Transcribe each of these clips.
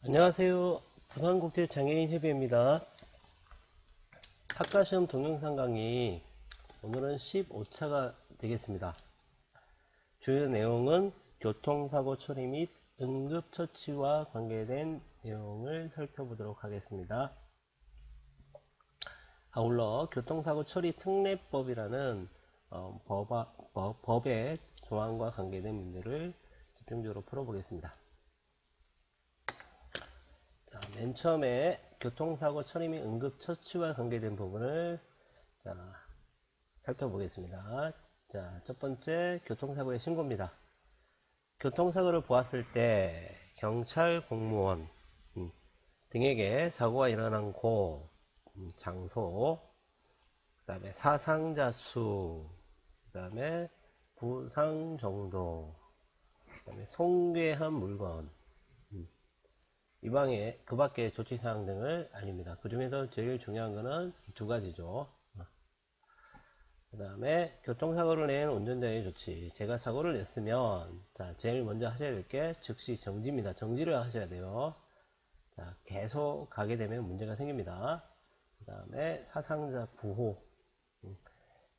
안녕하세요. 부산국제장애인협의회입니다. 학과시험 동영상 강의 오늘은 15차가 되겠습니다. 주요 내용은 교통사고 처리 및 응급처치와 관계된 내용을 살펴보도록 하겠습니다. 아울러 교통사고 처리 특례법이라는 법의 조항과 관계된 문제를 집중적으로 풀어보겠습니다. 자, 맨 처음에 교통사고 처리 및 응급처치와 관계된 부분을 살펴보겠습니다. 자, 첫 번째 교통사고의 신고입니다. 교통사고를 보았을 때 경찰 공무원 등에게 사고가 일어난 곳, 장소, 그 다음에 사상자 수, 그 다음에 부상 정도, 그 다음에 손괴한 물건, 그 밖의 조치사항 등을 알립니다. 그 중에서 제일 중요한 거는 두 가지죠. 그 다음에 교통사고를 낸 운전자의 조치. 제가 사고를 냈으면 자, 제일 먼저 하셔야 될 게 즉시 정지입니다. 정지를 하셔야 돼요. 자, 계속 가게 되면 문제가 생깁니다. 그 다음에 사상자 구호.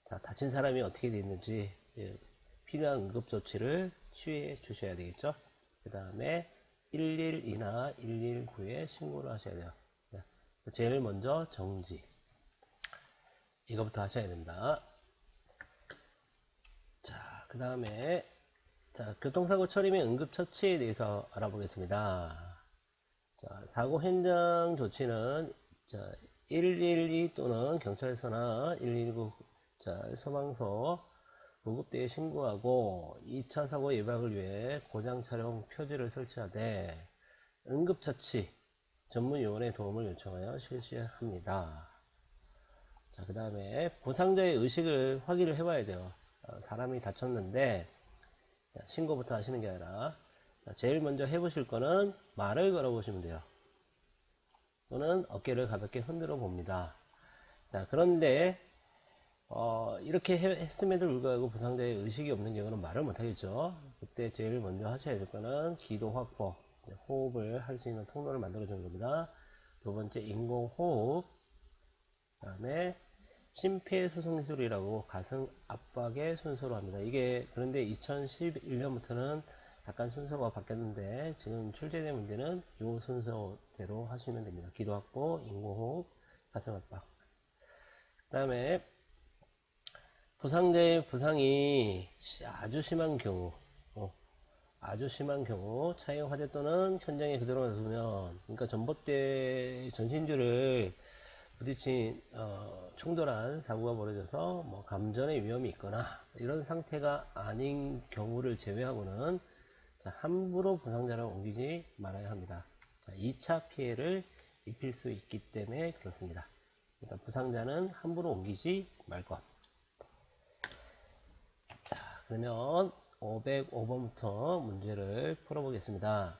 자, 다친 사람이 어떻게 되어 있는지 필요한 응급조치를 취해 주셔야 되겠죠. 그 다음에 112나 119에 신고를 하셔야 돼요. 제일 먼저 정지. 이거부터 하셔야 됩니다. 자, 그 다음에 교통사고 처리 및 응급처치에 대해서 알아보겠습니다. 자, 사고 현장 조치는 112 또는 경찰서나 119 소방서 구급대에 신고하고 2차 사고 예방을 위해 고장 촬영 표지를 설치하되 응급처치 전문요원의 도움을 요청하여 실시합니다. 자, 그 다음에 부상자의 의식을 확인을 해봐야 돼요. 사람이 다쳤는데 신고부터 하시는 게 아니라 제일 먼저 해보실 거는 말을 걸어 보시면 돼요. 또는 어깨를 가볍게 흔들어 봅니다. 자, 그런데 이렇게 했음에도 불구하고 부상자의 의식이 없는 경우는 말을 못하겠죠. 그때 제일 먼저 하셔야 될 거는 기도 확보, 호흡을 할 수 있는 통로를 만들어 주는 겁니다. 두 번째 인공호흡, 그 다음에 심폐소생술이라고 가슴 압박의 순서로 합니다. 이게 그런데 2011년부터는 약간 순서가 바뀌었는데 지금 출제된 문제는 이 순서대로 하시면 됩니다. 기도 확보, 인공호흡, 가슴 압박. 그 다음에 부상자의 부상이 아주 심한 경우, 차량 화재 또는 현장에 그대로 놔두면, 그러니까 전봇대 전신줄을 부딪힌 충돌한 사고가 벌어져서 감전의 위험이 있거나 이런 상태가 아닌 경우를 제외하고는 함부로 부상자를 옮기지 말아야 합니다. 2차 피해를 입힐 수 있기 때문에 그렇습니다. 그러니까 부상자는 함부로 옮기지 말 것. 자, 그러면 505번부터 문제를 풀어보겠습니다.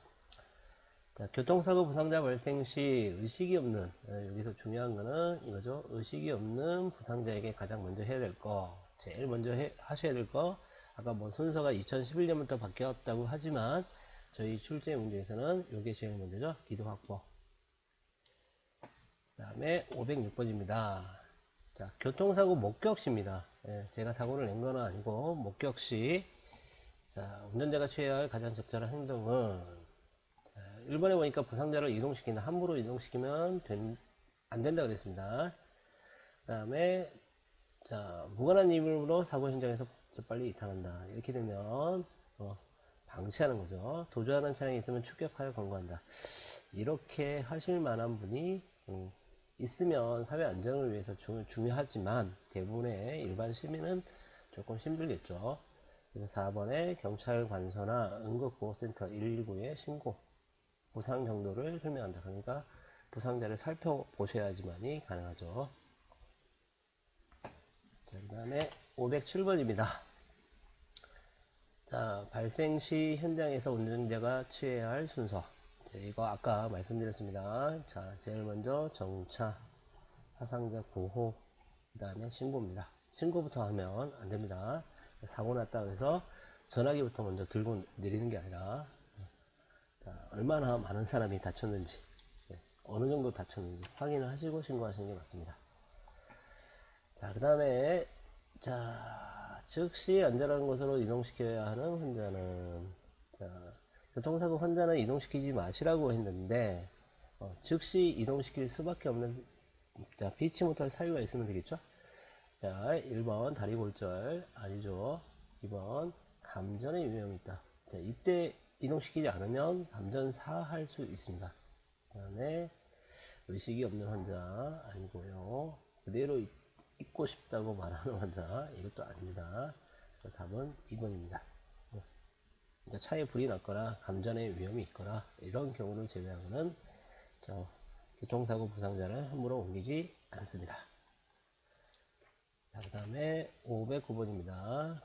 자, 교통사고 부상자 발생 시 의식이 없는, 여기서 중요한 거는 이거죠. 의식이 없는 부상자에게 가장 먼저 해야 될 거, 제일 먼저 하셔야 될 거, 아까 순서가 2011년부터 바뀌었다고 하지만 저희 출제 문제에서는 이게 제일 먼저죠. 기도 확보. 그 다음에 506번입니다. 자, 교통사고 목격시입니다. 제가 사고를 낸 건 아니고 목격시. 자, 운전자가 취해야 할 가장 적절한 행동은 1번에 보니까 부상자를 이동시킨다. 함부로 이동시키면 안 된다 그랬습니다. 그 다음에 무관한 이유로 사고 현장에서 빨리 이탈한다. 이렇게 되면 방치하는 거죠. 도주하는 차량이 있으면 추격하여 검거한다. 이렇게 하실 만한 분이 있으면 사회 안전을 위해서 중요하지만 대부분의 일반 시민은 조금 힘들겠죠. 그래서 4번에 경찰 관서나 응급보호센터 119에 신고, 부상 정도를 설명한다. 그러니까 부상자를 살펴보셔야지만이 가능하죠. 자, 그 다음에 507번입니다. 자, 발생 시 현장에서 운전자가 취해야 할 순서. 자, 이거 아까 말씀드렸습니다. 자, 제일 먼저 정차, 사상자 구호, 그 다음에 신고입니다. 신고부터 하면 안 됩니다. 사고 났다고 해서 전화기부터 먼저 들고 내리는 게 아니라 얼마나 많은 사람이 다쳤는지, 어느 정도 다쳤는지 확인을 하시고 신고하시는 게 맞습니다. 자, 그 다음에, 자, 즉시 안전한 곳으로 이동시켜야 하는 환자는, 자, 교통사고 환자는 이동시키지 마시라고 했는데, 즉시 이동시킬 수밖에 없는, 자, 피치 못할 사유가 있으면 되겠죠? 자, 1번 다리 골절, 아니죠. 2번 감전의 위험이 있다. 자, 이때 이동시키지 않으면 감전사할 수 있습니다. 그 다음에 의식이 없는 환자 아니고요. 그대로 있고 싶다고 말하는 환자, 이것도 아닙니다. 답은 2번입니다. 그러니까 차에 불이 났거나 감전의 위험이 있거나 이런 경우를 제외하고는 교통사고 부상자를 함부로 옮기지 않습니다. 자, 그 다음에 509번입니다.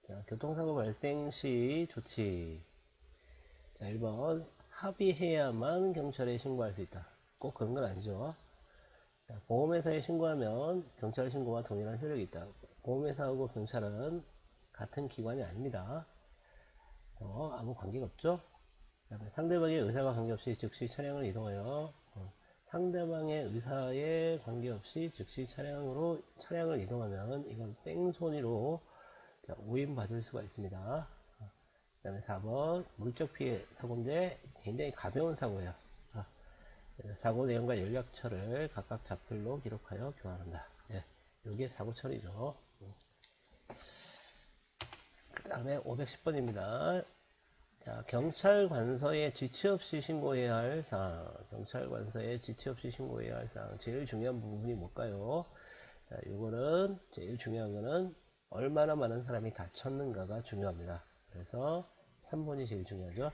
자, 교통사고 발생 시 조치. 자, 1번 합의해야만 경찰에 신고할 수 있다. 꼭 그런 건 아니죠. 자, 보험회사에 신고하면 경찰 신고와 동일한 효력이 있다. 보험회사하고 경찰은 같은 기관이 아닙니다. 아무 관계가 없죠. 그다음에 상대방의 의사와 관계없이 즉시 차량을 이동하여 상대방의 의사에 관계없이 즉시 차량을 이동하면 이건 뺑소니로 오인받을 수가 있습니다. 그 다음에 4번 물적 피해 사고인데 굉장히 가벼운 사고예요. 사고 내용과 연락처를 각각 자필로 기록하여 교환한다. 예, 이게 사고 처리죠. 그 다음에 510번입니다. 자, 경찰 관서에 지체 없이 신고해야 할 사항. 경찰 관서에 지체 없이 신고해야 할 사항. 제일 중요한 부분이 뭘까요? 자, 이거는 제일 중요한 거는 얼마나 많은 사람이 다쳤는가가 중요합니다. 그래서 3번이 제일 중요하죠.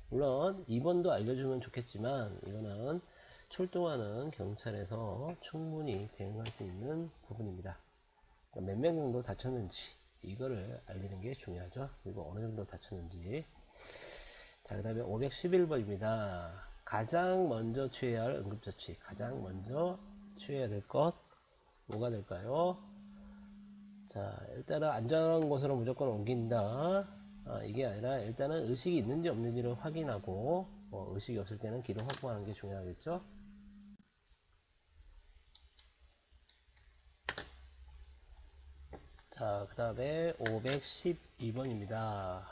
물론 2번도 알려주면 좋겠지만 이거는 출동하는 경찰에서 충분히 대응할 수 있는 부분입니다. 그러니까 몇 명 정도 다쳤는지 이거를 알리는 게 중요하죠. 그리고 어느 정도 다쳤는지. 자, 그 다음에 511번입니다. 가장 먼저 취해야 할 응급처치. 가장 먼저 취해야 될 것 뭐가 될까요? 자, 일단은 안전한 곳으로 무조건 옮긴다. 이게 아니라 일단은 의식이 있는지 없는지를 확인하고 의식이 없을 때는 기록 확보하는 게 중요하겠죠. 자, 그 다음에 512번입니다.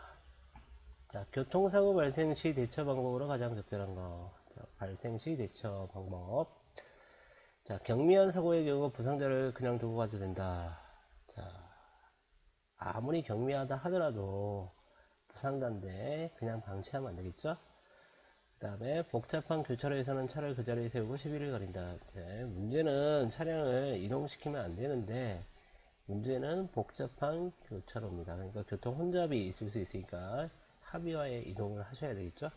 자, 교통사고 발생 시 대처 방법으로 가장 적절한 거. 자, 발생 시 대처 방법. 자, 경미한 사고의 경우 부상자를 그냥 두고 가도 된다. 자, 아무리 경미하다 하더라도 부상자인데 그냥 방치하면 안 되겠죠? 그 다음에 복잡한 교차로에서는 차를 그 자리에 세우고 시비를 거린다. 문제는 차량을 이동시키면 안 되는데 문제는 복잡한 교차로입니다. 그러니까 교통 혼잡이 있을 수 있으니까 합의화에 이동을 하셔야 되겠죠.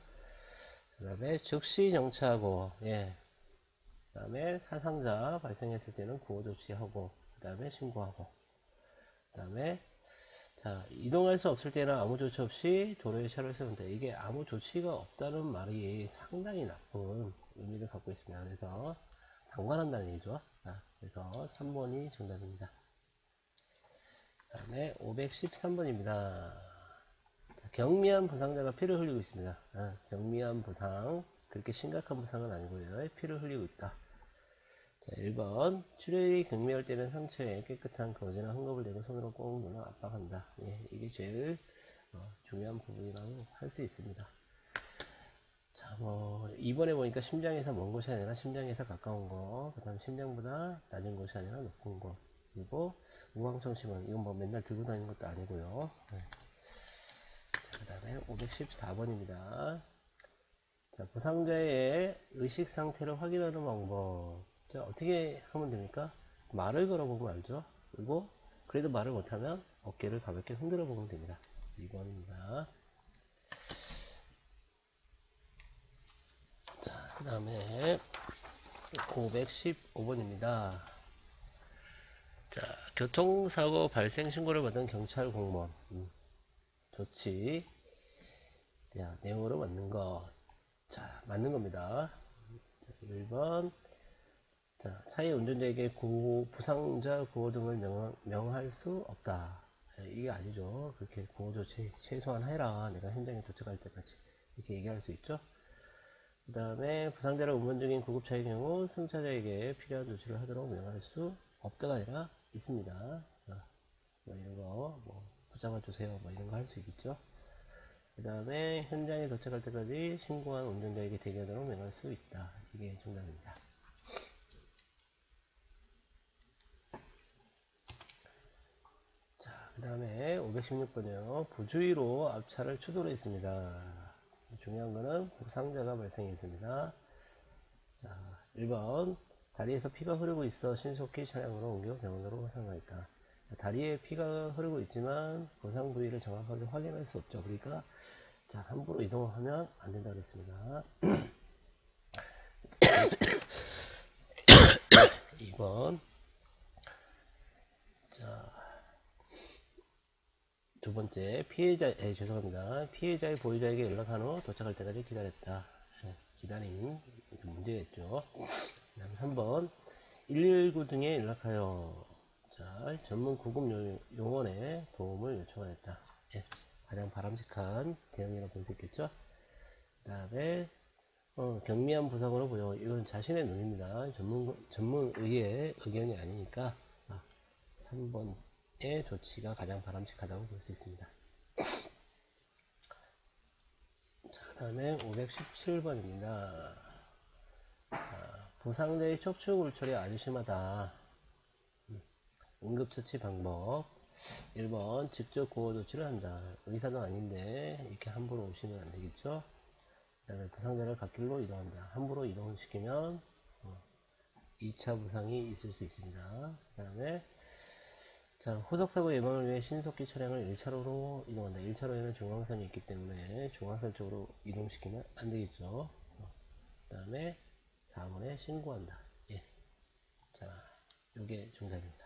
그 다음에 즉시 정차하고, 그 다음에 사상자 발생했을 때는 구호 조치하고, 그 다음에 신고하고, 그 다음에 자, 이동할 수 없을 때는 아무 조치 없이 도로에 차를 세운다. 이게 아무 조치가 없다는 말이 상당히 나쁜 의미를 갖고 있습니다. 그래서 방관한다는 얘기죠. 자, 그래서 3번이 정답입니다. 그 다음에 513번입니다. 경미한 부상자가 피를 흘리고 있습니다. 경미한 부상, 그렇게 심각한 부상은 아니고요. 피를 흘리고 있다. 자, 1번 출혈이 경미할 때는 상처에 깨끗한 거즈나 헝겊을 대고 손으로 꼭 눌러 압박한다. 이게 제일 중요한 부분이라고 할 수 있습니다. 자, 2번에 보니까 심장에서 먼 곳이 아니라 심장에서 가까운 거, 그 다음 심장보다 낮은 곳이 아니라 높은 곳, 그리고 우황청심은 이건 맨날 들고 다니는 것도 아니고요. 그 다음에 514번입니다. 자, 부상자의 의식 상태를 확인하는 방법. 자, 어떻게 하면 됩니까? 말을 걸어보면 알죠? 그리고 그래도 말을 못하면 어깨를 가볍게 흔들어 보면 됩니다. 2번입니다. 자, 그 다음에 515번입니다. 자, 교통사고 발생 신고를 받은 경찰 공무원. 조치. 자, 내용으로 맞는 거. 자, 맞는 겁니다. 1번. 자, 차의 운전자에게 부상자 구호 등을 명할 수 없다. 이게 아니죠. 그렇게 구호 조치 최소한 해라. 내가 현장에 도착할 때까지. 이렇게 얘기할 수 있죠. 그 다음에 부상자를 운전 중인 구급차의 경우 승차자에게 필요한 조치를 하도록 명할 수 없다가 아니라 있습니다. 뭐 이런 거, 뭐 붙잡아 주세요, 뭐 이런 거 할 수 있겠죠. 그 다음에 현장에 도착할 때까지 신고한 운전자에게 대기하도록 명할 수 있다. 이게 정답입니다. 자, 그 다음에 516번이요. 부주의로 앞차를 추돌해 있습니다. 중요한 거는 부상자가 발생했습니다. 자, 1번 다리에서 피가 흐르고 있어 신속히 차량으로 옮겨 병원으로 화상하였다. 다리에 피가 흐르고 있지만 부상 부위를 정확하게 확인할 수 없죠. 그러니까 자, 함부로 이동하면 안 된다고 했습니다. 2번 자, 두 번째 죄송합니다. 피해자의 보유자에게 연락한 후 도착할 때까지 기다렸다. 기다림 문제겠죠. 그 다음 3번 119 등에 연락하여 자, 전문 구급 요원의 도움을 요청하였다. 예, 가장 바람직한 대응이라고 볼 수 있겠죠. 그 다음에 경미한 부상으로 보여. 이건 자신의 눈입니다. 전문의의 의견이 아니니까 3번의 조치가 가장 바람직하다고 볼 수 있습니다. 그 다음에 517번입니다. 부상자의 척추 굴절이 아주 심하다. 응급처치 방법 1번 직접 구호 조치를 한다. 의사도 아닌데 이렇게 함부로 오시면 안 되겠죠. 그 다음에 부상자를 갓길로 이동한다. 함부로 이동시키면 2차 부상이 있을 수 있습니다. 그 다음에 자, 후속사고 예방을 위해 신속히 차량을 1차로로 이동한다. 1차로에는 중앙선이 있기 때문에 중앙선 쪽으로 이동시키면 안 되겠죠. 그 다음에 4번에 신고한다. 예. 자, 요게 정답입니다.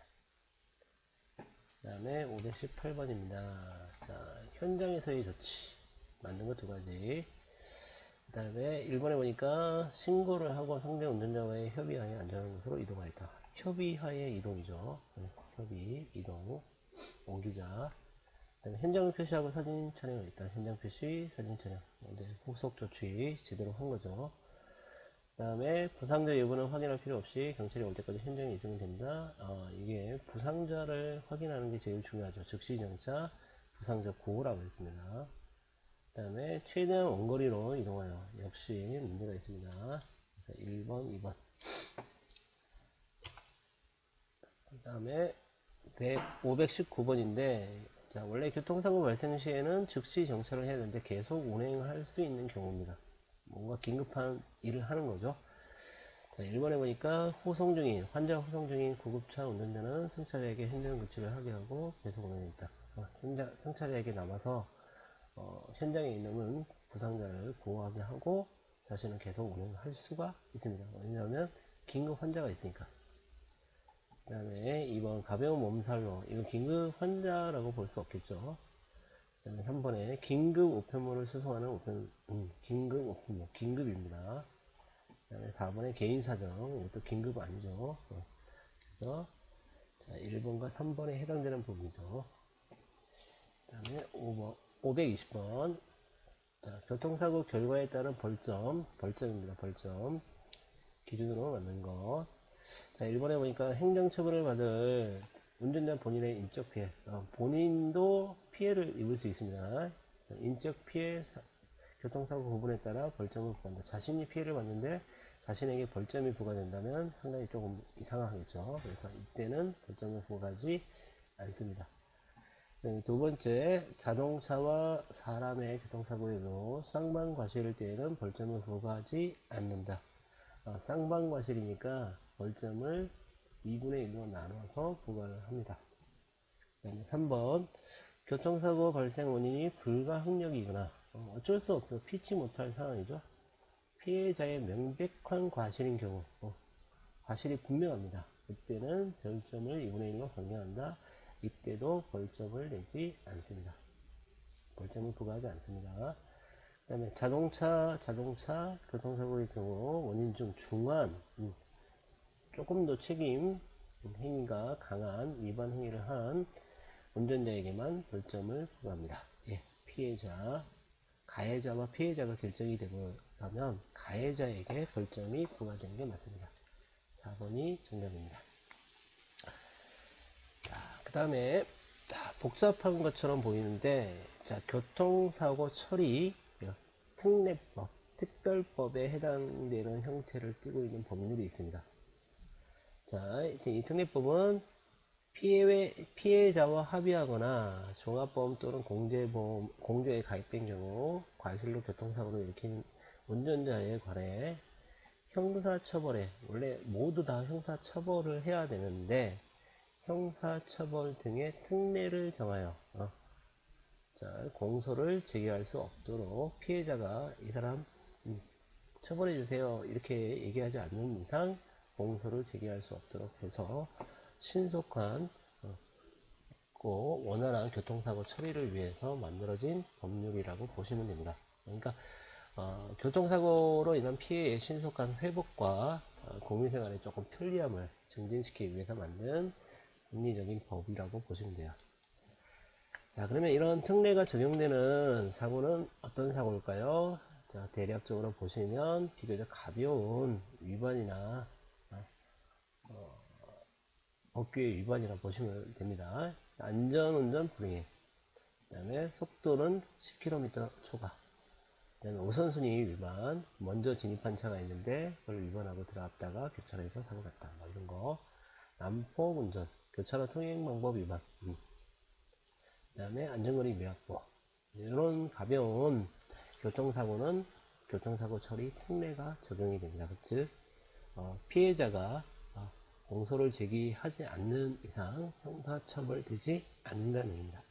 그 다음에 518번입니다. 자, 현장에서의 조치. 맞는 거 두 가지. 그 다음에 1번에 보니까 신고를 하고 상대 운전자와의 협의하에 안전한 곳으로 이동하였다. 협의하에 이동이죠. 네, 협의, 이동, 옮기자. 그 다음에 현장을 표시하고 사진 촬영을 했다. 현장 표시, 사진 촬영. 네, 후속 조치 제대로 한 거죠. 그 다음에 부상자 여부는 확인할 필요 없이 경찰이 올 때까지 현장에 있으면 된다. 이게 부상자를 확인하는 게 제일 중요하죠. 즉시 정차, 부상자 구호라고 했습니다. 그 다음에 최대한 원거리로 이동하여 역시 문제가 있습니다. 그래서 1번, 2번. 그 다음에 519번인데 자, 원래 교통사고 발생 시에는 즉시 정차를 해야 되는데 계속 운행할 수 있는 경우입니다. 뭔가 긴급한 일을 하는 거죠. 자, 1번에 보니까 환자 호송 중인 구급차 운전자는 승차자에게 현장 조치를 하게 하고 계속 운행했다. 승차자에게 남아서 현장에 있는 부상자를 보호하게 하고 자신은 계속 운행할 수가 있습니다. 왜냐하면 긴급 환자가 있으니까. 그 다음에 2번 가벼운 몸살로 이건 긴급 환자라고 볼 수 없겠죠. 그 다음에 3번에 긴급 우편물을 수송하는 긴급 우편물 긴급입니다. 그 다음에 4번에 개인사정 이것도 긴급 아니죠. 그래서 자, 1번과 3번에 해당되는 부분이죠. 그 다음에 5번 520번 자, 교통사고 결과에 따른 벌점입니다. 벌점 기준으로 맞는 거. 자, 1번에 보니까 행정처분을 받을 운전자 본인의 인적 피해. 본인도 피해를 입을 수 있습니다. 인적 피해, 교통사고 부분에 따라 벌점을 부과한다. 자신이 피해를 받는데 자신에게 벌점이 부과된다면 상당히 조금 이상하겠죠. 그래서 이때는 벌점을 부과하지 않습니다. 네, 두 번째, 자동차와 사람의 교통사고에도 쌍방과실일 때에는 벌점을 부과하지 않는다. 쌍방과실이니까 벌점을 2분의 1로 나눠서 부과를 합니다. 그 다음에 3번 교통사고 발생 원인이 불가항력이거나 어쩔 수 없어 피치 못할 상황이죠. 피해자의 명백한 과실인 경우 과실이 분명합니다. 그때는 벌점을 2분의 1로 변경한다. 이때도 벌점을 내지 않습니다. 벌점을 부과하지 않습니다. 그 다음에 자동차 교통사고의 경우 원인 중 중한 조금 더 책임 행위가 강한 위반 행위를 한 운전자에게만 벌점을 부과합니다. 예, 피해자 가해자와 피해자가 결정이 되고 나면 가해자에게 벌점이 부과되는 게 맞습니다. 4번이 정답입니다. 자, 그 다음에 복잡한 것처럼 보이는데, 자, 교통사고 처리 특례법, 특별법에 해당되는 형태를 띠고 있는 법률이 있습니다. 자, 이 특례법은 피해자와 합의하거나 종합보험 또는 공제보험, 공제에 가입된 경우 과실로 교통사고를 일으킨 운전자에 관해 형사처벌에, 원래 모두 다 형사처벌을 해야 되는데 형사처벌 등의 특례를 정하여 자, 공소를 제기할 수 없도록 피해자가 이 사람 처벌해 주세요 이렇게 얘기하지 않는 이상 공소를 제기할 수 없도록 해서 신속한 원활한 교통사고 처리를 위해서 만들어진 법률이라고 보시면 됩니다. 그러니까 교통사고로 인한 피해의 신속한 회복과 공유생활의 조금 편리함을 증진시키기 위해서 만든 합리적인 법이라고 보시면 돼요. 자, 그러면 이런 특례가 적용되는 사고는 어떤 사고일까요? 자, 대략적으로 보시면 비교적 가벼운 위반이나 법규의 위반이라 보시면 됩니다. 안전운전 불이행, 그 다음에 속도는 10km 초과, 그 다음에 우선순위 위반, 먼저 진입한 차가 있는데 그걸 위반하고 들어갔다가 교차로에서 사고 났다, 뭐 이런 거. 난폭 운전, 교차로 통행 방법 위반, 그 다음에 안전거리 미확보, 이런 가벼운 교통사고는 교통사고 처리 특례가 적용이 됩니다. 즉 피해자가 공소를 제기하지 않는 이상 형사처벌되지 않는다는 얘기입니다.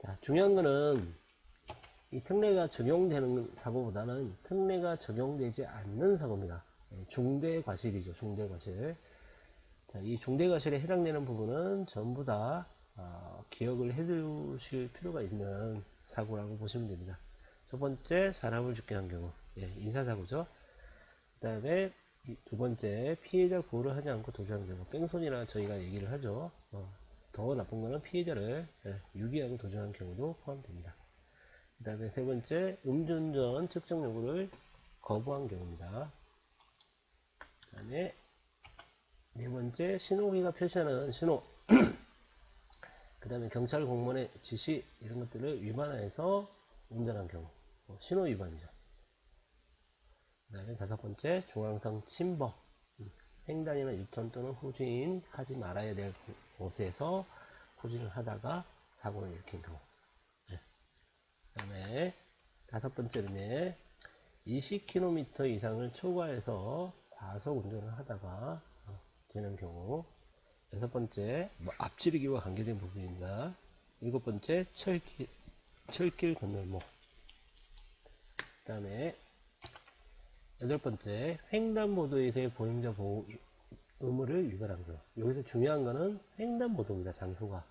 자, 중요한 거는 이 특례가 적용되는 사고보다는 특례가 적용되지 않는 사고입니다. 중대과실이죠. 중대과실. 자, 이 중대과실에 해당되는 부분은 전부 다 기억을 해 두실 필요가 있는 사고라고 보시면 됩니다. 첫 번째, 사람을 죽게 한 경우, 인사사고죠. 그 다음에 두 번째, 피해자 보호를 하지 않고 도주한 경우, 뺑소니라 저희가 얘기를 하죠. 더 나쁜 거는 피해자를 유기하고 도주한 경우도 포함됩니다. 그 다음에 세 번째, 음주운전 측정 요구를 거부한 경우입니다. 그 다음에 네 번째, 신호기가 표시하는 신호, 그 다음에 경찰 공무원의 지시 이런 것들을 위반해서 운전한 경우, 신호 위반이죠. 그 다음에 다섯 번째, 중앙선 침범, 횡단이나 유턴 또는 후진 하지 말아야 될 곳에서 후진을 하다가 사고를 일으킨 경우. 그 다음에 다섯 번째는 20km 이상을 초과해서 과속 운전을 하다가 되는 경우. 여섯 번째, 앞지르기와 관계된 부분입니다. 일곱 번째, 철길 건널목. 그 다음에 여덟 번째, 횡단보도에서의 보행자 보호 의무를 위반한 거. 여기서 중요한 거는 횡단보도입니다. 장소가.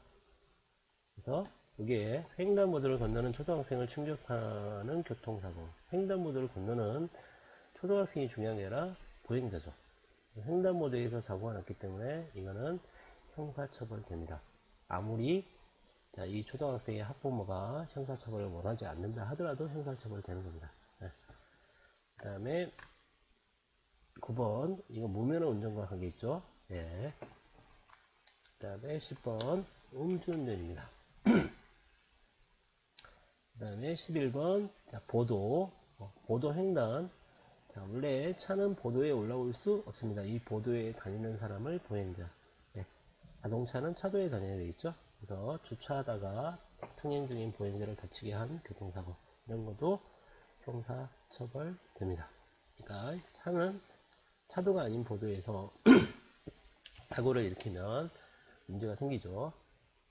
그래서 이게 횡단보도를 건너는 초등학생을 충격하는 교통사고. 횡단보도를 건너는 초등학생이 중요한 게 아니라 보행자죠. 횡단보도에서 사고가 났기 때문에 이거는 형사처벌됩니다. 아무리 이 초등학생의 학부모가 형사처벌을 원하지 않는다 하더라도 형사처벌 되는 겁니다. 그 다음에 9번 이거 무면허 운전과 관계 있죠. 그 다음에 10번 음주운전입니다. 그 다음에 11번 보도 보도 횡단. 자, 원래 차는 보도에 올라올 수 없습니다. 이 보도에 다니는 사람을 보행자, 자동차는 차도에 다녀야 되겠죠. 그래서 주차하다가 통행 중인 보행자를 다치게 한 교통사고, 이런 것도 형사처벌됩니다. 그러니까 차는 차도가 아닌 보도에서 사고를 일으키면 문제가 생기죠.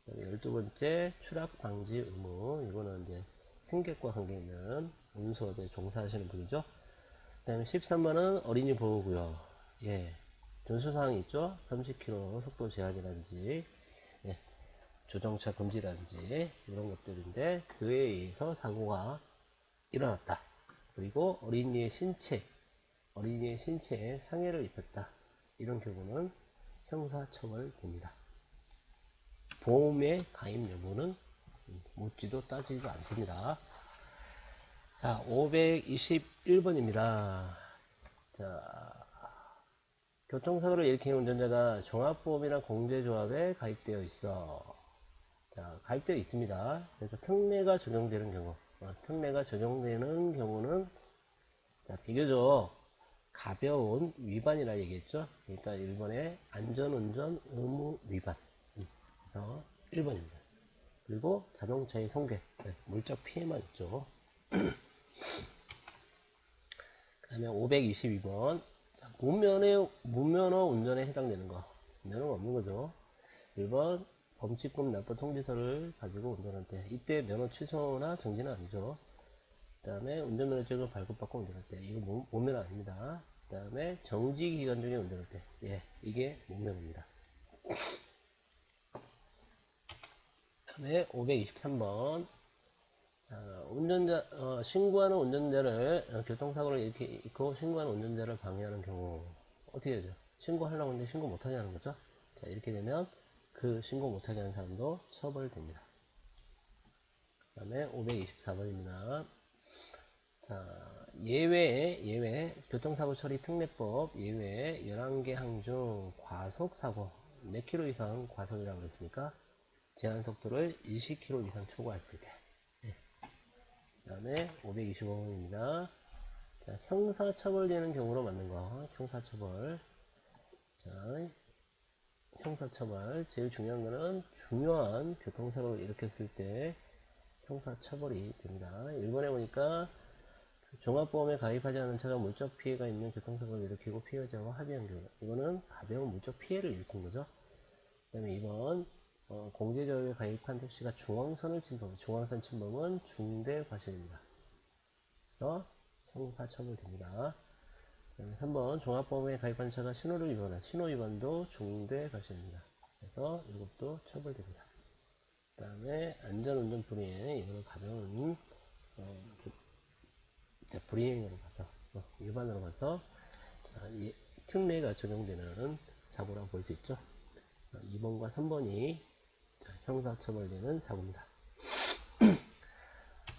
12번째, 추락 방지 의무. 이거는 이제 승객과 관계있는 운수업에 종사하시는 분이죠. 그 다음에 13번은 어린이 보호구역. 준수사항이 있죠. 30km 속도 제한이라든지, 주정차 금지라든지, 이런 것들인데, 그에 의해서 사고가 일어났다. 그리고 어린이의 신체에 상해를 입혔다. 이런 경우는 형사처벌됩니다. 보험의 가입 여부는 묻지도 따지지도 않습니다. 자, 521번입니다. 자, 교통사고를 일으키는 운전자가 종합보험이나 공제조합에 가입되어 있어. 자, 가입되어 있습니다. 그래서 특례가 적용되는 경우, 특례가 적용되는 경우는 자, 비교적 가벼운 위반이라 얘기했죠. 그러니까 1번에 안전운전 의무 위반. 그래서 1번입니다. 그리고 자동차의 손괴, 물적 피해만 있죠. 그 다음에 522번. 무면허 운전에 해당되는 거. 면허가 없는 거죠. 1번, 범칙금 납부 통지서를 가지고 운전할 때. 이때 면허 취소나 정지는 아니죠. 그 다음에 운전면허증을 발급받고 운전할 때. 이거 무면허 아닙니다. 그 다음에 정지 기간 중에 운전할 때. 예, 이게 무면허입니다. 그 다음에 523번. 신고하는 운전자를, 교통사고를 일으키고 신고하는 운전자를 방해하는 경우, 어떻게 되죠? 신고하려고 하는데 신고 못하게 하는 거죠? 자, 이렇게 되면 그 신고 못하게 하는 사람도 처벌됩니다. 그 다음에 524번입니다. 자, 예외, 교통사고 처리 특례법, 예외 11개 항 중 과속사고, 몇 킬로 이상 과속이라고 그랬습니까? 제한속도를 20km 이상 초과했을 때. 그 다음에 525번입니다. 자, 형사처벌되는 경우로 맞는 거. 형사처벌. 자, 형사처벌. 제일 중요한 거는 중요한 교통사고를 일으켰을 때 형사처벌이 됩니다. 1번에 보니까 종합보험에 가입하지 않은 차가 물적 피해가 있는 교통사고를 일으키고 피해자와 합의한 경우. 이거는 가벼운 물적 피해를 일으킨 거죠. 그 다음에 2번. 공제조합에 가입한 택시가 중앙선을 침범. 중앙선 침범은 중대과실입니다. 그래서 형사처벌됩니다. 3번 종합보험에 가입한 차가 신호를 위반한 신호위반도 중대과실입니다. 그래서 이것도 처벌됩니다. 그 다음에 안전운전 불이행 이거는 가벼운 불이행으로 가서 위반으로 가서 특례가 적용되는 사고라고 볼 수 있죠. 2번과 3번이 형사처벌되는 사고입니다.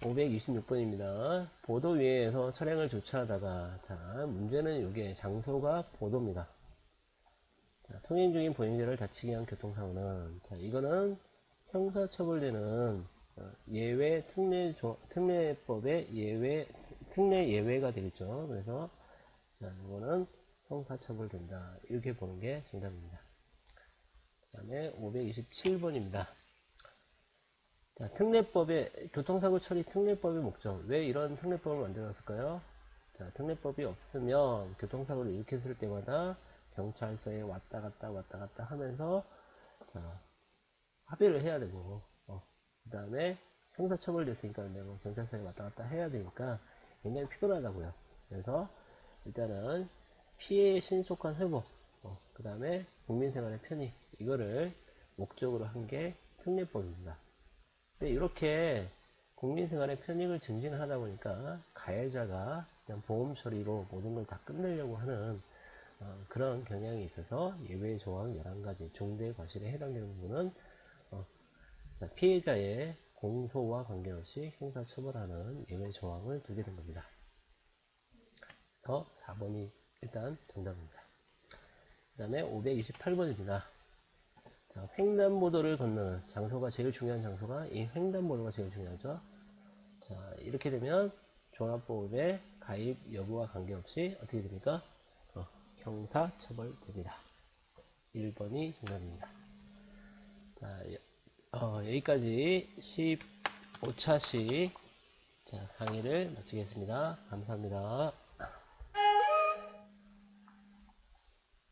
526번입니다. 보도위에서 차량을 주차하다가 자, 문제는 이게 장소가 보도입니다. 자, 통행 중인 보행자를 다치게 한 교통사고는 자, 이거는 형사처벌되는 예외 특례법의 특례 예외가 되겠죠. 그래서 자, 이거는 형사처벌된다. 이렇게 보는 게 정답입니다. 그 다음에 527번입니다. 자, 교통사고 처리 특례법의 목적. 왜 이런 특례법을 만들었을까요? 자, 특례법이 없으면 교통사고를 일으켰을 때마다 경찰서에 왔다 갔다 하면서 자, 합의를 해야 되고, 그 다음에 형사처벌 됐으니까 내가 경찰서에 왔다 갔다 해야 되니까 굉장히 피곤하다고요. 그래서 일단은 피해의 신속한 회복, 그 다음에 국민생활의 편의, 이거를 목적으로 한 게 특례법입니다. 근데 이렇게 국민생활의 편익을 증진을 하다 보니까 가해자가 그냥 보험 처리로 모든 걸 다 끝내려고 하는 그런 경향이 있어서 예외 조항 11가지 중대 과실에 해당되는 부분은 피해자의 공소와 관계없이 형사처벌하는 예외 조항을 두게 된 겁니다. 그래서 4번이 일단 정답입니다. 그 다음에 528번입니다. 자, 횡단보도를 건너는 장소가 제일 중요한 장소가 이 횡단보도가 제일 중요하죠. 자, 이렇게 되면 종합보험에 가입 여부와 관계없이 어떻게 됩니까? 형사처벌됩니다. 1번이 정답입니다. 자, 여기까지 15차시 강의를 마치겠습니다. 감사합니다.